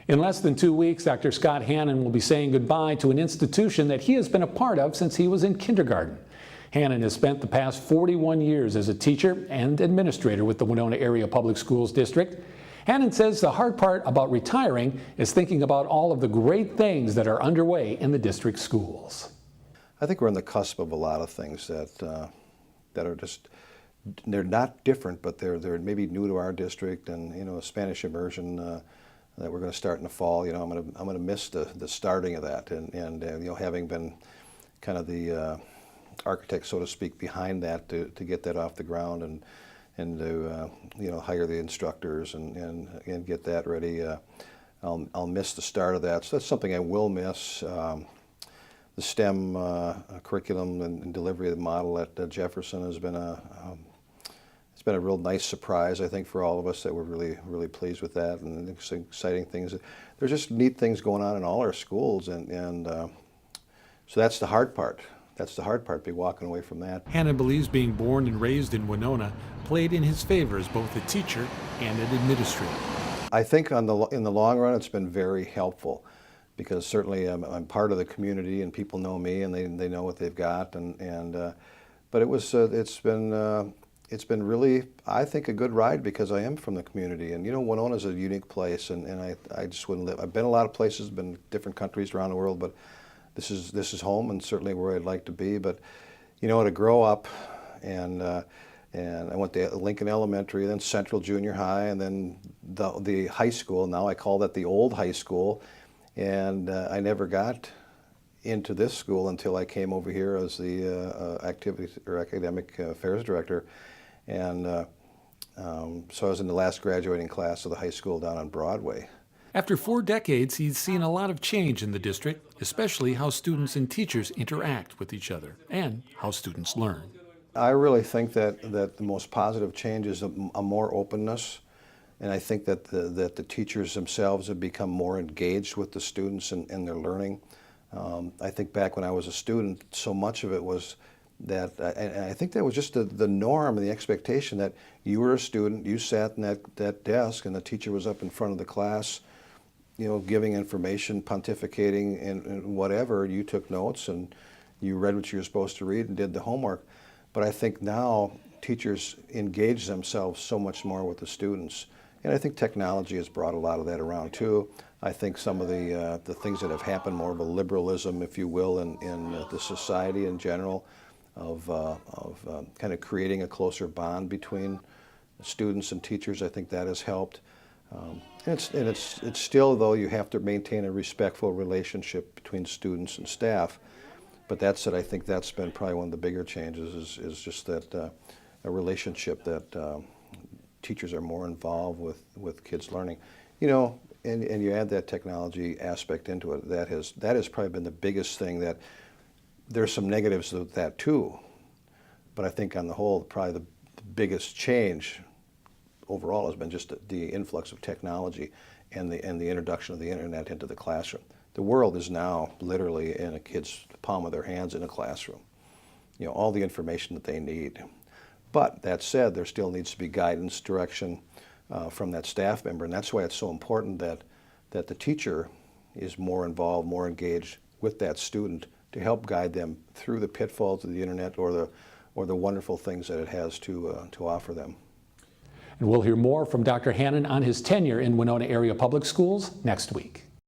In less than 2 weeks, Dr. Scott Hannon will be saying goodbye to an institution that he has been a part of since he was in kindergarten. Hannon has spent the past 41 years as a teacher and administrator with the Winona Area Public Schools District. Hannon says the hard part about retiring is thinking about all of the great things that are underway in the district schools. I think we're on the cusp of a lot of things that are just, they're not different, but they're maybe new to our district. And Spanish immersion that we're going to start in the fall. I'm going to miss the starting of that, and having been kind of the architect, so to speak, behind that to get that off the ground and to hire the instructors and get that ready. I'll miss the start of that, so that's something I will miss. The STEM curriculum and delivery of the model at Jefferson has been it's been a real nice surprise, I think, for all of us, that we're really pleased with that, and it's exciting things. There's just neat things going on in all our schools, and so that's the hard part. That's the hard part, be walking away from that. Hannon believes being born and raised in Winona played in his favor as both a teacher and an administrator. I think in the long run it's been very helpful, because certainly I'm part of the community and people know me and they know what they've got, but it's been really, I think, a good ride, because I am from the community, and Winona's a unique place, and I just wouldn't live. I've been a lot of places, been different countries around the world, but this is home, and certainly where I'd like to be. But to grow up, and I went to Lincoln Elementary, then Central Junior High, and then the high school. Now I call that the old high school, and I never got into this school until I came over here as the activities or academic affairs director, and so I was in the last graduating class of the high school down on Broadway. After 4 decades, he's seen a lot of change in the district, especially how students and teachers interact with each other and how students learn. I really think that the most positive change is a more openness, and I think that the teachers themselves have become more engaged with the students and their learning. I think back when I was a student, so much of it was that, and I think that was just the norm and the expectation that you were a student, you sat in that desk, and the teacher was up in front of the class, giving information, pontificating, and whatever. You took notes and you read what you were supposed to read and did the homework. But I think now teachers engage themselves so much more with the students. And I think technology has brought a lot of that around too. I think some of the things that have happened, more of a liberalism, if you will, in the society in general, of kind of creating a closer bond between students and teachers, I think that has helped. It's still, though, you have to maintain a respectful relationship between students and staff. But that said, I think that's been probably one of the bigger changes, is just that a relationship that teachers are more involved with kids learning. And you add that technology aspect into it. That has probably been the biggest thing. That there's some negatives with that too, but I think on the whole, probably the biggest change overall has been just the influx of technology and the introduction of the internet into the classroom. The world is now literally in a kid's palm of their hands in a classroom. All the information that they need. But that said, there still needs to be guidance, direction from that staff member, and that's why it's so important that the teacher is more involved, more engaged with that student to help guide them through the pitfalls of the internet or the wonderful things that it has to offer them. And we'll hear more from Dr. Hannon on his tenure in Winona Area Public Schools next week.